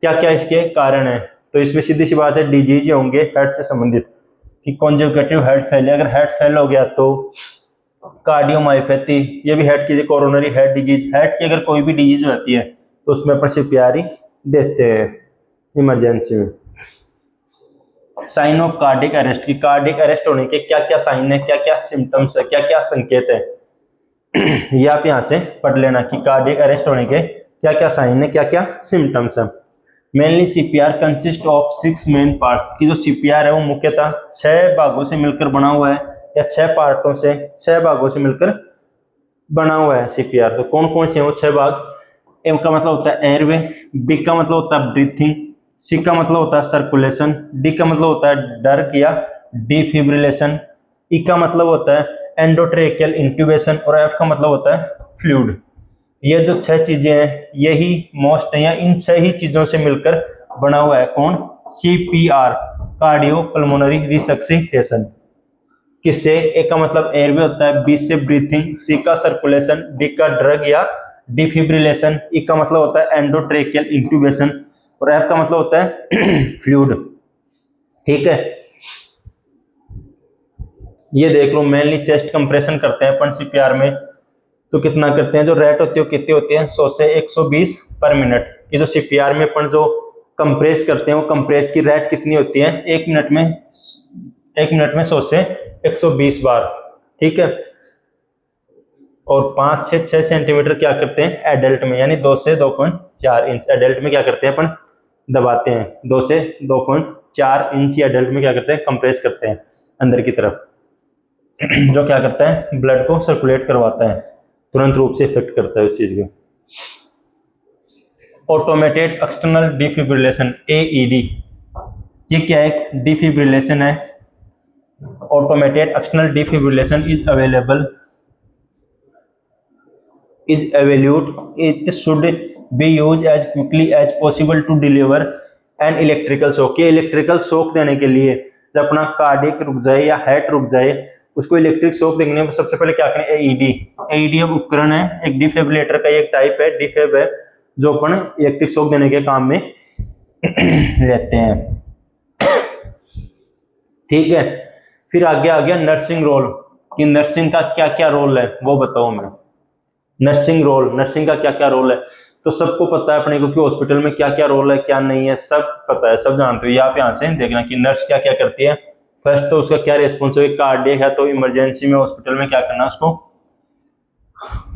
क्या क्या इसके कारण है, तो इसमें सीधी सी बात है डिजीज होंगे हार्ट से संबंधित, कि कॉन्जुगेटिव हार्ट फेलियर, अगर हार्ट फेल हो गया तो कार्डियोमायोपैथी, ये भी हार्ट की, कोरोनरी हार्ट डिजीज, हार्ट की अगर कोई भी डिजीज रहती है तो उसमें अपन CPR ही देते हैं इमरजेंसी में। साइन ऑफ कार्डिक अरेस्ट, की कार्डिक अरेस्ट होने के क्या क्या साइन है, क्या क्या सिम्टम्स है, क्या क्या संकेत है, ये आप यहाँ से पढ़ लेना कि कार्डिक अरेस्ट होने के क्या क्या साइन है, क्या क्या सिम्टम्स है। Mainly CPR consist of 6 main parts, की जो CPR है वो मुख्यतः 6 भागों से मिलकर बना हुआ है, या 6 पार्टों से, 6 भागों से मिलकर बना हुआ है CPR। तो कौन कौन से हैं वो 6 भाग। M का मतलब होता है एयरवे, B का मतलब होता है ब्रीथिंग, C का मतलब होता है सर्कुलेशन, D का मतलब होता है डर्क या डिफिब्रिलेशन, E का मतलब होता है एंडोट्रेकियल इंट्यूबेशन, और F का मतलब होता है फ्लूइड। ये जो 6 चीजें हैं यही मोस्ट है, या इन 6 ही चीजों से मिलकर बना हुआ है कौन, CPR, कार्डियो पल्मोनरी रिसक्सिटेशन। किससे, ए का मतलब एयरवे होता है, B से ब्रीथिंग, C का सर्कुलेशन, D का ड्रग या डिफिब्रिलेशन, E का मतलब होता है एंडोट्रेकियल इंट्यूबेशन, और F का मतलब होता है फ्लूइड। ठीक है, ये देख लो, मेनली चेस्ट कंप्रेशन करते हैं अपन CPR में, तो कितना करते हैं, जो रेट होती है कितनी होती है, 100 से 120 पर मिनट। ये जो CPR में अपन जो कंप्रेस करते हैं वो कंप्रेस की रेट कितनी होती है, 1 मिनट में 100 से 120 बार। ठीक है, और 5 से 6 सेंटीमीटर क्या करते हैं एडल्ट में, यानी 2 से 2.4 इंच एडल्ट में क्या करते हैं अपन दबाते हैं, 2 से 2.4 इंच एडल्ट में क्या करते हैं, कंप्रेस करते हैं अंदर की तरफ, जो क्या करता है, ब्लड को सर्कुलेट करवाता है, तुरंत रूप से इफेक्ट करता है उस चीज को। ऑटोमेटेड एक्सटर्नल डिफिब्रिलेशन AED, ये क्या है? डिफिब्रिलेशन है। Automated external defibrillation is evaluate, it should be used as quickly as possible to deliver an electrical shock। ये इलेक्ट्रिकल शॉक देने के लिए, जब अपना कार्डियक रुक जाए या हार्ट रुक जाए, उसको इलेक्ट्रिक शॉक देने में सबसे पहले क्या करें? AED अब उपकरण है, एक डिफिब्रिलेटर का एक टाइप है, डिफिब है, जो अपन इलेक्ट्रिक शॉक देने के काम में लेते हैं। ठीक है, फिर आगे आ गया नर्सिंग रोल, कि नर्सिंग का क्या क्या रोल है वो बताओ मैं। नर्सिंग का क्या क्या रोल है? तो सबको पता है अपने को कि हॉस्पिटल में क्या क्या रोल है, क्या नहीं है, सब पता है, सब जानते हो। आप यहाँ से देखना कि नर्स क्या क्या करती है। फर्स्ट तो उसका क्या रिस्पॉन्सिबिलिटी, कार्डियक है तो इमरजेंसी में हॉस्पिटल में क्या करना है? उसको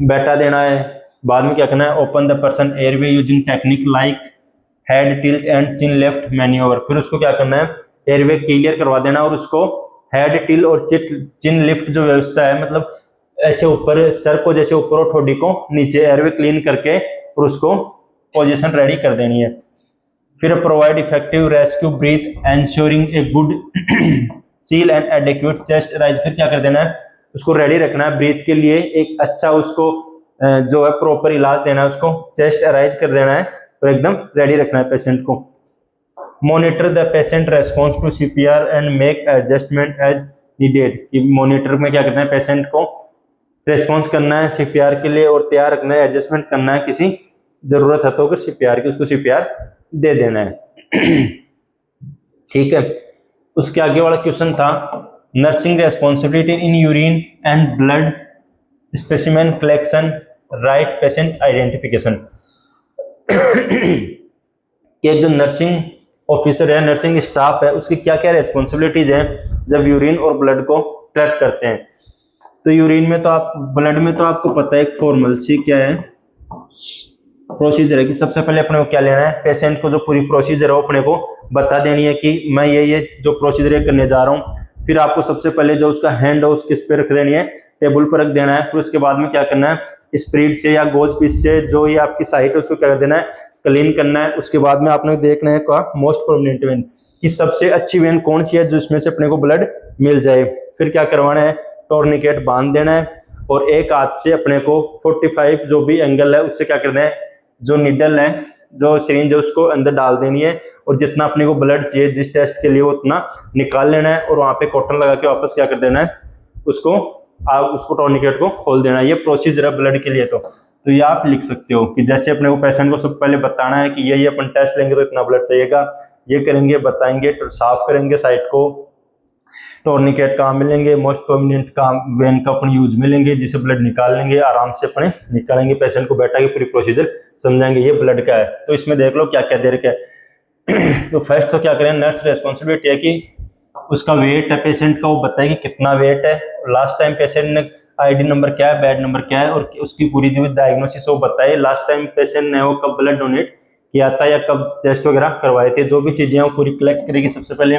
बैठा देना है। बाद में क्या करना है? Open the person airway using technique like head tilt and chin left manoeuvre. फिर उसको क्या करना है? एयरवे क्लियर करवा देना और उसको हेड टिल और चिन लिफ्ट जो व्यवस्था है, मतलब ऐसे ऊपर सर को जैसे ऊपर और ठोडी को नीचे, एयरवे क्लीन करके और उसको पोजीशन रेडी कर देनी है। फिर provide effective rescue breath ensuring a good seal and adequate chest rise. फिर क्या कर देना है? उसको रेडी रखना है ब्रीथ के लिए, एक अच्छा उसको जो है प्रॉपर इलाज देना है, उसको चेस्ट अराइज कर देना है और एकदम रेडी रखना है पेशेंट को। Monitor the patient response to CPR and make adjustment as needed. Monitor में क्या करना है? पेशेंट को रेस्पॉन्स करना है CPR के लिए और तैयार रखना है, एडजस्टमेंट करना है, किसी जरूरत है तो CPR की उसको CPR दे देना है। ठीक है, उसके आगे वाला क्वेश्चन था nursing responsibility in urine and blood specimen collection, right patient identification. कि जो नर्सिंग ऑफिसर है, नर्सिंग स्टाफ है, उसकी क्या क्या रेस्पॉन्सिबिलिटीज हैं जब यूरिन और ब्लड को कलेक्ट करते हैं। तो यूरिन में तो आप, ब्लड में तो आपको पता है एक फॉर्मल सी क्या है प्रोसीजर है कि सबसे पहले अपने को क्या लेना है? पेशेंट को जो पूरी प्रोसीजर है वो अपने को बता देनी है कि मैं ये जो प्रोसीजर करने जा रहा हूँ। फिर आपको सबसे पहले जो उसका हैंड है उस किस पे रख देनी है? टेबल पर रख देना है। फिर उसके बाद में क्या करना है? स्प्रीड से या गोज पीस से जो ये आपकी साइट है उसको क्या कर देना है? क्लीन करना है। उसके बाद में आपने देखना है का मोस्ट प्रोमिनेंट वेन, कि सबसे अच्छी वेन कौन सी है जिसमें से अपने को ब्लड मिल जाए। फिर क्या करवाना है? टोर्निकेट बांध देना है और एक हाथ से अपने को 45 जो भी एंगल है उससे क्या करना है? जो निडल है, जो सिरिंज है, उसको अंदर डाल देनी है और जितना अपने को ब्लड चाहिए जिस टेस्ट के लिए उतना निकाल लेना है और वहां पे कॉटन लगा के वापस क्या कर देना है? उसको टोर्निकेट को खोल देना है। ये प्रोसीजर है ब्लड के लिए। तो ये आप लिख सकते हो कि जैसे अपने को पेशेंट को सब पहले बताना है कि ये अपन टेस्ट लेंगे तो इतना ब्लड चाहिएगा, ये करेंगे, बताएंगे, तो साफ करेंगे साइट को, टोर्निकेट कहाँ मिलेंगे, मोस्ट प्रोमिनेंट का वेन का अपन यूज में लेंगे, जिसे ब्लड निकाल लेंगे, आराम से अपने निकालेंगे, पेशेंट को बैठा के पूरी प्रोसीजर समझाएंगे ये ब्लड का है। तो इसमें देख लो क्या क्या दे रखा है। तो फर्स्ट तो क्या करें? नर्स रेस्पॉन्सिबिलिटी है कि उसका वेट है पेशेंट का, वो बताए कि कितना वेट है, लास्ट टाइम पेशेंट ने ID नंबर क्या है, बेड नंबर क्या है, और उसकी पूरी जो डायग्नोसिस वो बताए, लास्ट टाइम पेशेंट ने वो कब ब्लड डोनेट किया था या कब टेस्ट वगैरह करवाए थे, जो भी चीजें वो पूरी कलेक्ट करेगी सबसे पहले।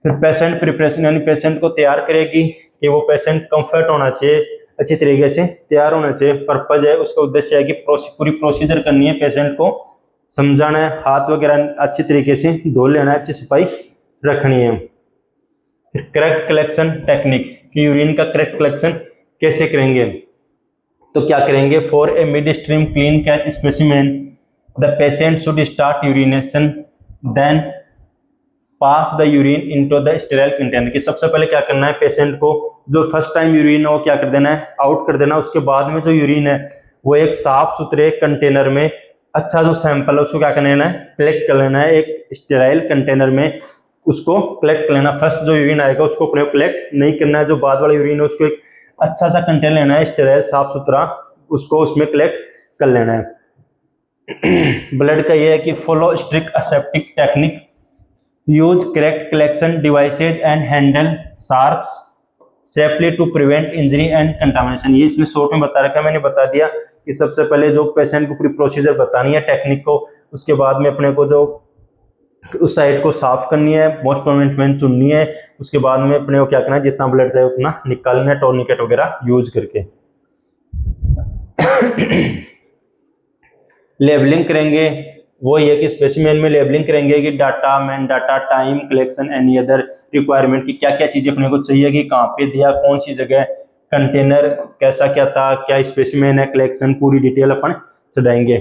फिर पेशेंट प्रिपरेशन, यानी पेशेंट को तैयार करेगी कि वो पेशेंट कंफर्ट होना चाहिए, अच्छी तरीके से तैयार होना चाहिए। पर्पज है, उसका उद्देश्य है कि पूरी प्रोसीजर करनी है, पेशेंट को समझाना है, हाथ वगैरह अच्छी तरीके से धो लेना है, अच्छी सफाई रखनी है। फिर करेक्ट कलेक्शन टेक्निक, कि यूरिन का करेक्ट कलेक्शन कैसे करेंगे। तो क्या करेंगे? For a mid stream clean catch specimen the patient should start urination then pass the urine into the sterile container. कि सबसे पहले क्या करना है? पेशेंट को जो फर्स्ट टाइम यूरिन है वो क्या कर देना है? आउट कर देना। उसके बाद में जो यूरिन है वो एक साफ सुथरे कंटेनर में, अच्छा जो सैंपल है उसको क्या कर लेना है? कलेक्ट कर लेना है एक स्टेराइल कंटेनर में, उसको कलेक्ट कर लेना। फर्स्ट जो यूरिन आएगा उसको अपने कलेक्ट नहीं करना है, जो बाद वाला यूरिन है उसको एक अच्छा सा कंटेनर लेना है स्टेराइल साफ सुथरा, उसको उसमें कलेक्ट कर लेना है। ब्लड का ये है कि follow strict aseptic technique, use correct collection devices and handle sharps safely to prevent injury and contamination. ये इसमें शॉर्ट में बता रखा है, मैंने बता दिया कि सबसे पहले जो पेशेंट को पूरी प्रोसीजर बतानी है टेक्निक को, उसके बाद में अपने को जो उस साइड को साफ करनी है, मोस्ट प्रोमिनेंट वेन चुननी है, उसके बाद में अपने को क्या करना है? जितना ब्लड चाहिए उतना निकालना है टोर्निकेट वगैरह यूज करके। लेबलिंग करेंगे, वो ये कि स्पेसिमेन में लेबलिंग करेंगे कि data, man data, time, collection, any other requirement की क्या क्या चीजें अपने को चाहिए, कि कहाँ पे दिया, कौन सी जगह, कंटेनर कैसा क्या था, क्या स्पेसिमेन है, कलेक्शन, पूरी डिटेल अपन चढ़ाएंगे।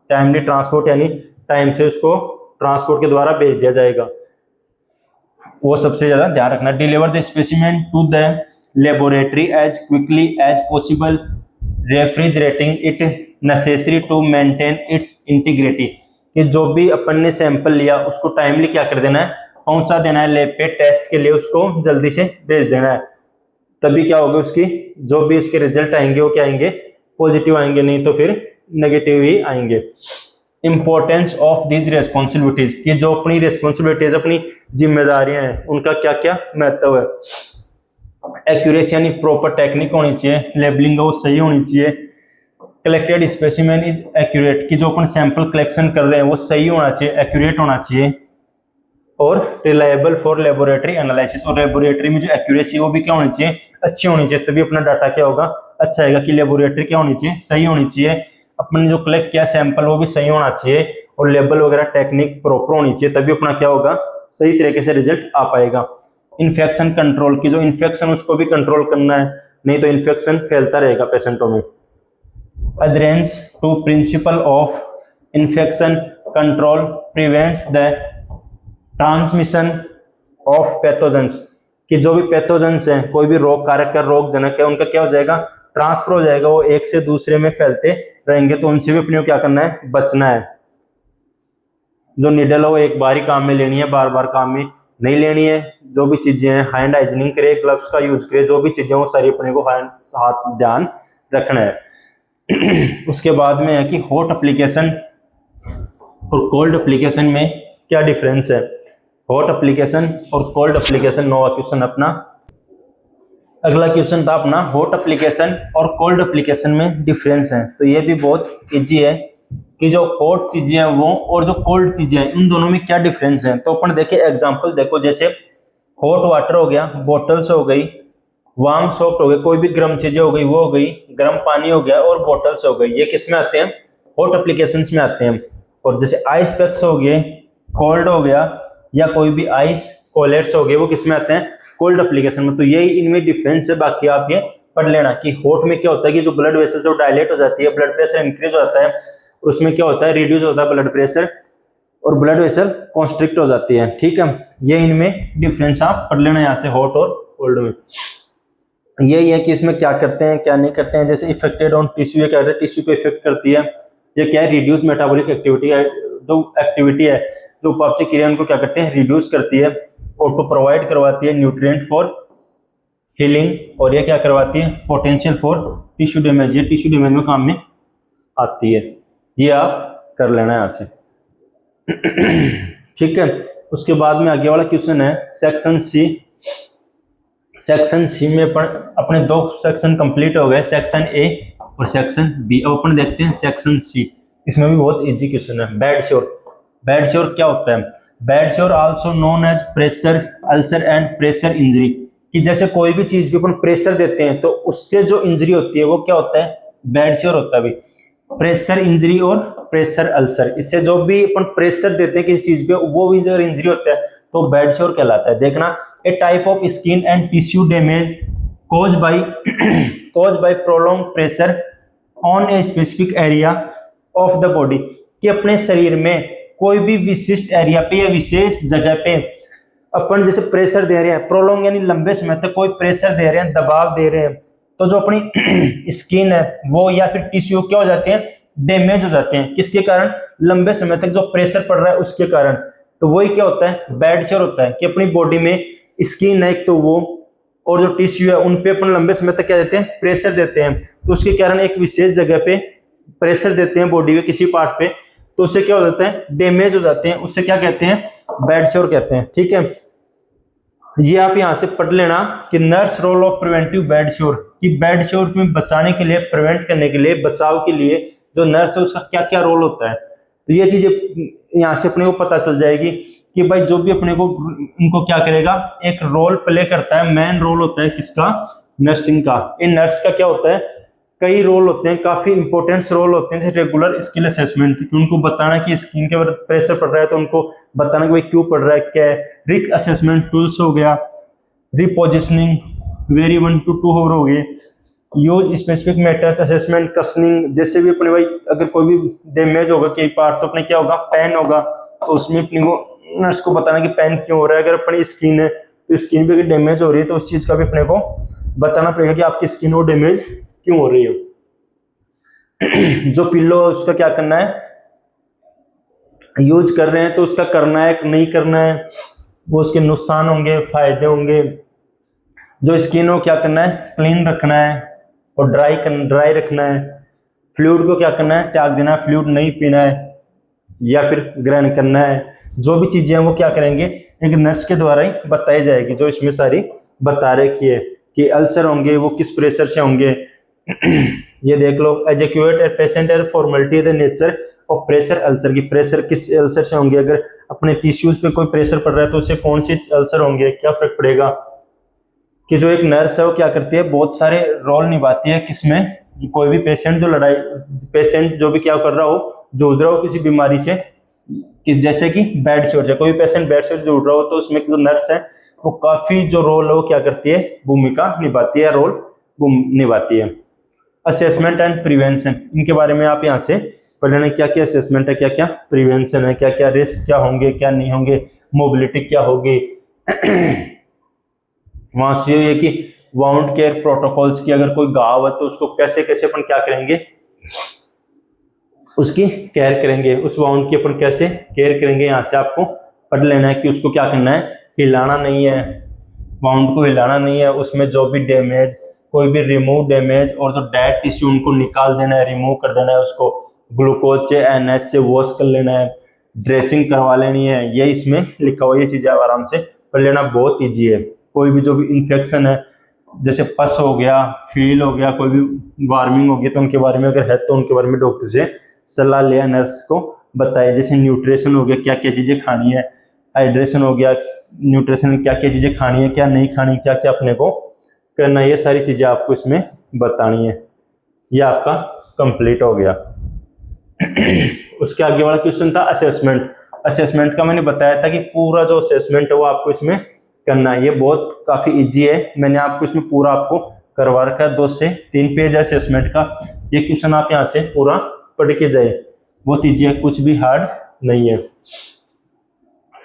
टाइमली ट्रांसपोर्ट यानी टाइम से उसको ट्रांसपोर्ट के द्वारा भेज दिया जाएगा, वो सबसे ज्यादा ध्यान रखना। Deliver the specimen to the laboratory as quickly as possible, refrigerating it necessary to maintain its integrity, कि जो भी अपन ने सैंपल लिया उसको टाइमली क्या कर देना है, पहुंचा देना है लैब पे, टेस्ट के लिए उसको जल्दी से भेज देना है। तभी क्या होगा, उसकी जो भी उसके रिजल्ट आएंगे वो क्या आएंगे, पॉजिटिव आएंगे, नहीं तो फिर नेगेटिव ही आएंगे। इंपॉर्टेंस ऑफ दिस रेस्पॉन्सिबिलिटीज, कि जो अपनी रेस्पॉन्सिबिलिटीज, अपनी जिम्मेदारियां हैं, उनका क्या क्या महत्व है। एक्यूरेसी यानी प्रॉपर टेक्निक होनी चाहिए, लेबलिंग वो सही होनी चाहिए। कलेक्टेड स्पेसिमेन इज एक्यूरेट, कि जो अपन सैंपल कलेक्शन कर रहे हैं वो सही होना चाहिए, एक्यूरेट होना चाहिए। और रिलायबल फॉर लेबोरेटरी एनालिसिस, और लेबोरेटरी में जो एक्यूरेसी वो भी क्या होनी चाहिए, अच्छी होनी चाहिए, तभी अपना डाटा क्या होगा, अच्छा आएगा। कि लेबोरेटरी क्या होनी चाहिए, सही होनी चाहिए, अपन जो कलेक्ट किया सैंपल वो भी सही होना चाहिए, और लेबल वगैरह टेक्निक प्रॉपर होनी चाहिए, तभी अपना क्या होगा, सही तरीके से रिजल्ट आ पाएगा। इन्फेक्शन कंट्रोल, की जो इन्फेक्शन उसको भी कंट्रोल करना है, नहीं तो इन्फेक्शन फैलता रहेगा पेशेंटों में। Adherence to principle of infection control prevents the transmission of pathogens, कि जो भी पैथोजेंस हैं, कोई भी रोग कारक है, रोग जनक है, उनका क्या हो जाएगा, ट्रांसफर हो जाएगा, वो एक से दूसरे में फैलते रहेंगे, तो उनसे भी अपने को क्या करना है, बचना है। जो निडल है वो एक बार ही काम में लेनी है, बार बार काम में नहीं लेनी है। जो भी चीजें हैं हैंड हाइजीनिंग करे, ग्लव्स का यूज करे, जो भी चीजें वो सारी अपने को हाथ ध्यान रखना है। उसके बाद में है कि हॉट एप्लीकेशन और कोल्ड एप्लीकेशन में क्या डिफरेंस है। हॉट एप्लीकेशन और कोल्ड एप्लीकेशन, नोवा क्वेश्चन अपना। अगला क्वेश्चन था अपना हॉट एप्लीकेशन और कोल्ड एप्लीकेशन में डिफरेंस है। तो ये भी बहुत इजी है कि जो हॉट चीजें हैं वो और जो कोल्ड चीजें हैं, इन दोनों में क्या डिफरेंस है। तो अपन देखे एग्जांपल, देखो जैसे हॉट वाटर हो गया, बोटल्स हो गई, वार्म सॉफ्ट हो गए, कोई भी गर्म चीजें हो गई वो हो गई, गर्म पानी हो गया, और बोटल्स हो गई, ये किस में आते हैं, हॉट एप्लीकेशंस में आते हैं। और जैसे आइस पैक्स हो गए, कोल्ड हो गया, या कोई भी आइस कोलेट्स हो गए, वो किस में आते हैं, कोल्ड एप्लीकेशन में। तो यही इनमें डिफरेंस है। बाकी आप ये पढ़ लेना कि हॉट में क्या होता है कि जो ब्लड वेसल जो डायलेट हो जाती है, ब्लड प्रेशर इंक्रीज हो जाता है, उसमें क्या होता है, रिड्यूस होता है ब्लड प्रेशर, और ब्लड वेसल कॉन्स्ट्रिक्ट हो जाती है। ठीक है, ये इनमें डिफरेंस आप पढ़ लेना यहाँ से हॉट और कोल्ड में। यही है कि इसमें क्या करते हैं क्या नहीं करते हैं। जैसे इफेक्टेड ऑन टिश्यू, ये क्या करते हैं, टिश्यू को इफेक्ट करती है। ये क्या है, रिड्यूस मेटाबॉलिक एक्टिविटी है, जो एक्टिविटी है, जो उपापचय क्रिया उनको क्या करते हैं, रिड्यूस करती है, और को प्रोवाइड करवाती है न्यूट्रिएंट फॉर हीलिंग, और ये क्या करवाती है, पोटेंशियल फॉर टिश्यू डैमेज, ये टिश्यू डैमेज में काम में आती है। ये आप कर लेना है यहाँ से। ठीक है, उसके बाद में आगे वाला क्वेश्चन है सेक्शन सी। सेक्शन सी में अपने दो सेक्शन कंप्लीट हो गए, सेक्शन ए और सेक्शन बी। अब अपन देखते हैं सेक्शन सी। इसमें भी बहुत इजी क्वेश्चन है। बेड श्योर, बेड श्योर क्या होता है, bedsore also known as pressure ulcer and pressure injury, कि जैसे कोई भी चीज भी अपन प्रेशर देते हैं तो उससे जो इंजरी होती है वो क्या होता है, बेड श्योर होता है। प्रेशर इंजरी और प्रेशर अल्सर, इससे जो भी अपन प्रेशर देते हैं किसी चीज पे, वो भी जो इंजरी होता है तो बेड श्योर कहलाता है। देखना, a type of skin and tissue damage caused by prolonged pressure on a specific area of the body, कि अपने शरीर में कोई भी विशिष्ट एरिया पे या विशेष जगह पे अपन जैसे प्रेशर दे रहे हैं, प्रोलॉन्ग यानी लंबे समय तक कोई प्रेशर दे रहे हैं, दबाव दे रहे हैं, तो जो अपनी स्किन है वो या फिर टिश्यू क्या हो जाते हैं, डैमेज हो जाते हैं। किसके कारण, लंबे समय तक जो प्रेशर पड़ रहा है उसके कारण। तो वही क्या होता है, बेड श्योर होता है, कि अपनी बॉडी में स्किन है एक तो वो, और जो टिश्यू है उन पे अपन लंबे समय तक क्या देते हैं, प्रेशर देते हैं, तो उसके कारण एक विशेष जगह पे प्रेशर देते हैं बॉडी के किसी पार्ट पे, तो उससे क्या हो जाता है, डैमेज हो जाते हैं, उससे क्या कहते हैं, बेड श्योर कहते हैं। ठीक है, ये आप यहां से पढ़ लेना कि nurse role of preventive bedsore, कि बेड श्योर में बचाने के लिए, प्रिवेंट करने के लिए, बचाव के लिए जो नर्स है उसका क्या क्या रोल होता है। तो ये चीजें यहाँ से अपने को पता चल जाएगी कि भाई जो भी अपने को उनको क्या करेगा, एक रोल प्ले करता है, मेन रोल होता है किसका, नर्सिंग का। इन नर्स का क्या होता है, कई रोल होते हैं, काफी इंपॉर्टेंट रोल होते हैं जैसे रेगुलर स्किल असेसमेंट, उनको बताना कि स्किन के ऊपर प्रेशर पड़ रहा है तो उनको बताना कि भाई क्यों पड़ रहा है, क्या है। रिस्क असेसमेंट टूल्स हो गया, रिपोजिशनिंग, वेरी 1 to 2 होवर हो गए, यूज स्पेसिफिक मैटर्स असेसमेंट, कस्निंग, जैसे भी अपने भाई अगर कोई भी डैमेज होगा कई पार्ट तो अपने क्या होगा, पेन होगा, तो उसमें अपने को नर्स को बताना कि पेन क्यों हो रहा है। अगर अपनी स्किन है तो स्किन पे अगर डैमेज हो रही है तो उस चीज का भी अपने को बताना पड़ेगा कि आपकी स्किन वो डैमेज क्यों हो रही है। जो पिल्लो उसका क्या करना है, यूज कर रहे हैं तो उसका करना है नहीं करना है, वो उसके नुकसान होंगे, फायदे होंगे। जो स्किन हो क्या करना है, क्लीन रखना है और ड्राई रखना है। फ्लूइड को क्या करना है, त्याग देना है, फ्लूइड नहीं पीना है या फिर ग्रहण करना है। जो भी चीजें हैं वो क्या करेंगे, एक नर्स के द्वारा ही बताई जाएगी, जो इसमें सारी बता रखी है कि अल्सर होंगे वो किस प्रेशर से होंगे। ये देख लो, educate a patient as formality the nature of pressure ulcer की, प्रेशर किस अल्सर से होंगे। अगर अपने टिश्यूज पे कोई प्रेशर पड़ रहा है तो उससे कौन सी अल्सर होंगे, क्या फर्क पड़ेगा। कि जो एक नर्स है वो क्या करती है, बहुत सारे रोल निभाती है किसमें, कोई भी पेशेंट पेशेंट जो भी क्या कर रहा हो, जूझ रहा हो किसी बीमारी से, किस जैसे कि बेड से, कोई पेशेंट बेड से जूझ रहा हो तो उसमें जो नर्स है वो काफी जो रोल है वो क्या करती है, भूमिका निभाती है, रोल निभाती है। असेसमेंट एंड प्रिवेंशन, इनके बारे में आप यहाँ से पढ़ लेना, क्या क्या असेसमेंट है, क्या क्या प्रिवेंशन है, क्या क्या रिस्क क्या होंगे क्या नहीं होंगे, मोबिलिटी क्या होगी। वहां से ये कि वाउंड केयर प्रोटोकॉल्स की, अगर कोई घाव है तो उसको कैसे कैसे अपन क्या करेंगे, उसकी केयर करेंगे, उस वाउंड की अपन कैसे केयर करेंगे। यहाँ से आपको पढ़ लेना है कि उसको क्या करना है, हिलाना नहीं है, वाउंड को हिलाना नहीं है, उसमें जो भी डैमेज, कोई भी रिमूव डैमेज और जो डेड टिश्यू उनको निकाल देना है, रिमूव कर देना है, उसको ग्लूकोज से NH से वॉश कर लेना है, ड्रेसिंग करवा लेनी है। ये इसमें लिखा हुआ, ये चीजें आप आराम से पढ़ लेना, बहुत ईजी है। कोई भी जो भी इन्फेक्शन है जैसे पस हो गया, फील हो गया, कोई भी वार्मिंग हो गया तो उनके बारे में अगर है तो उनके बारे में डॉक्टर से सलाह लिया, नर्स को बताया। जैसे न्यूट्रिशन हो गया, क्या क्या चीजें खानी है, हाइड्रेशन हो गया, न्यूट्रिशन में क्या क्या चीजें खानी है क्या नहीं खानी, क्या क्या अपने को करना, ये सारी चीजें आपको इसमें बतानी है। ये आपका कंप्लीट हो गया। उसके आगे वाला क्वेश्चन था असेसमेंट। असेसमेंट का मैंने बताया था कि पूरा जो असेसमेंट है वो आपको इसमें करना है। ये बहुत काफी इजी है, मैंने आपको इसमें पूरा आपको करवा रखा है, 2 से 3 पेज है असेसमेंट का। ये क्वेश्चन आप यहाँ से पूरा पढ़ के जाए, बहुत इजी है, कुछ भी हार्ड नहीं है।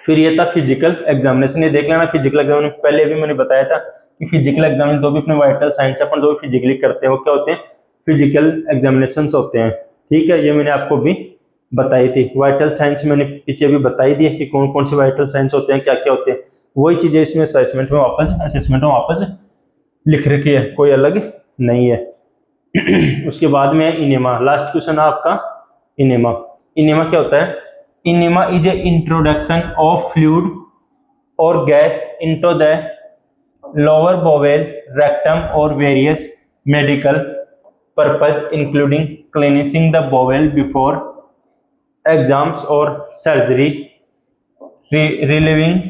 फिर ये था फिजिकल एग्जामिनेशन, ये देख लेना। फिजिकल एग्जामिनेशन पहले भी मैंने बताया था कि फिजिकल एग्जामिनेशन जो भी अपने वाइटल साइंस अपन जो भी फिजिकली करते हैं वो क्या होते हैं, फिजिकल एग्जामिनेशंस होते हैं। ठीक है, ये मैंने आपको भी बताई थी। वाइटल साइंस मैंने पीछे भी बताई दी है कि कौन कौन से वाइटल साइंस होते हैं, क्या क्या होते हैं। वही चीजें इसमें असेसमेंट में वापस लिख रखी है, कोई अलग नहीं है। उसके बाद में इनेमा, लास्ट क्वेश्चन है आपका इनेमा। इनेमा क्या होता है, enema is a introduction of fluid और gas into the lower bowel rectum और various medical purpose including cleaning the bowel before exams और सर्जरी, रिलीविंग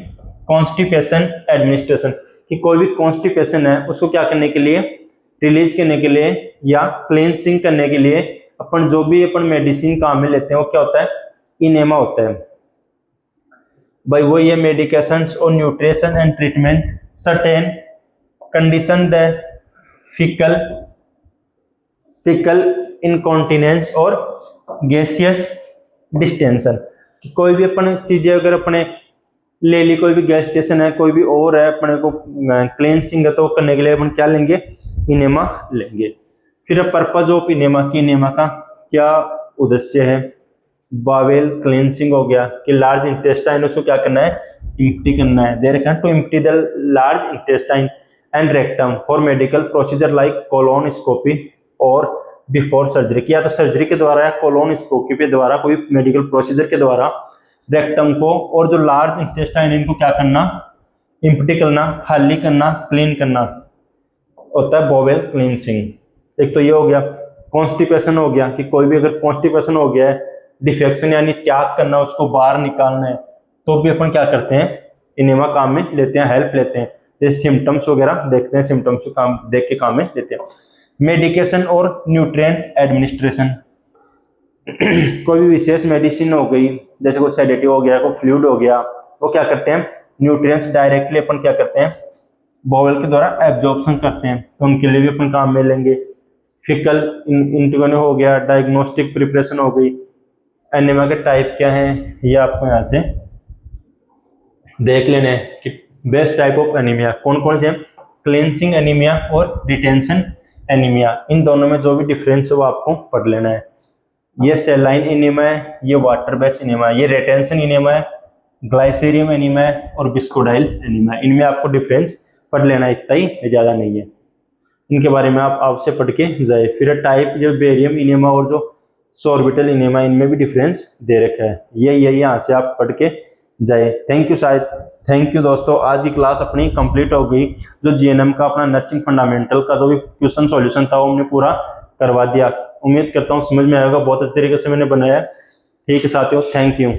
कॉन्स्टिपेशन एडमिनिस्ट्रेशन। कि कोई भी कॉन्स्टिपेशन है उसको क्या करने के लिए, रिलीज करने के लिए या क्लींसिंग करने के लिए अपन जो भी अपन मेडिसिन काम में लेते हैं वो क्या होता है, इनेमा होता है भाई। वो ये मेडिकेशंस और nutrition and treatment certain condition the fecal incontinence और गैसियस डिस्टेंशन। कोई भी अपन चीजें अगर अपने ले ली, कोई भी गैस स्टेशन है, कोई भी और है, अपने को क्लेंसिंग है तो करने के लिए अपन क्या लेंगे, इनेमा लेंगे। फिर पर्पज ऑफ इनेमा, की इनेमा का क्या उद्देश्य है। बावेल क्लेंसिंग हो गया कि लार्ज इंटेस्टाइन उसको क्या करना है, इम्प्टी करना है, दे रखा है to empty the large intestine and rectum for medical procedure like colonoscopy और बिफोर सर्जरी। किया तो सर्जरी के द्वारा या कोलोनोस्कोपी के द्वारा, कोई मेडिकल प्रोसीजर के द्वारा रेक्टम को और जो लार्ज इंटेस्टाइन इनको क्या करना, इम्प्टी करना, खाली करना, क्लीन करना होता है बोवेल क्लींसिंग। एक तो ये हो गया। कॉन्स्टिपेशन हो गया कि कोई भी अगर कॉन्स्टिपेशन हो गया है, डिफेक्शन यानी त्याग करना, उसको बाहर निकालना है, तो भी अपन क्या करते हैं, इनेमा काम में लेते हैं, हेल्प लेते हैं। ये सिम्टम्स वगैरह देखते हैं, सिम्टम्स को काम देख के काम में लेते हैं। मेडिकेशन और न्यूट्रिएंट एडमिनिस्ट्रेशन, कोई भी विशेष मेडिसिन हो गई, जैसे कोई सेडेटिव हो गया, कोई फ्लूइड हो गया, वो क्या करते हैं, न्यूट्रिएंट्स डायरेक्टली अपन क्या करते हैं, बॉवल के द्वारा एब्जॉर्प्शन करते हैं, तो उनके लिए भी अपन काम में लेंगे। फिकल इंटीगोनी हो गया, डायग्नोस्टिक प्रिपरेशन हो गई, एनीमिया के टाइप क्या है ये आपको यहाँ से देख लेने कि बेस्ट टाइप ऑफ एनीमिया कौन कौन से हैं, क्लेंसिंग एनीमिया और रिटेंशन एनीमिया, इन दोनों में जो भी डिफरेंस है वो आपको पढ़ लेना है। ये सेलाइन एनीमिया है, ये वाटर बेस्ड एनीमिया है, ये रिटेंशन एनीमिया है, ग्लाइसेरियम एनीमिया है और बिस्कोडाइल एनीमिया, इनमें आपको डिफरेंस पढ़ लेना है, इतना ही, ज़्यादा नहीं है। इनके बारे में आप आपसे पढ़ के जाए। फिर टाइप जो बेरियम एनीमिया और जो सॉर्बिटल एनीमिया, इनमें भी डिफरेंस दे रखा है, ये यहाँ से आप पढ़ के जाए। थैंक यू शायद, थैंक यू दोस्तों, आज की क्लास अपनी कंप्लीट हो गई। जो जीएनएम का अपना नर्सिंग फंडामेंटल का जो भी क्वेश्चन सॉल्यूशन था वो हमने पूरा करवा दिया। उम्मीद करता हूँ समझ में आएगा, बहुत अच्छे तरीके से मैंने बनाया। ठीक है साथियों, थैंक यू।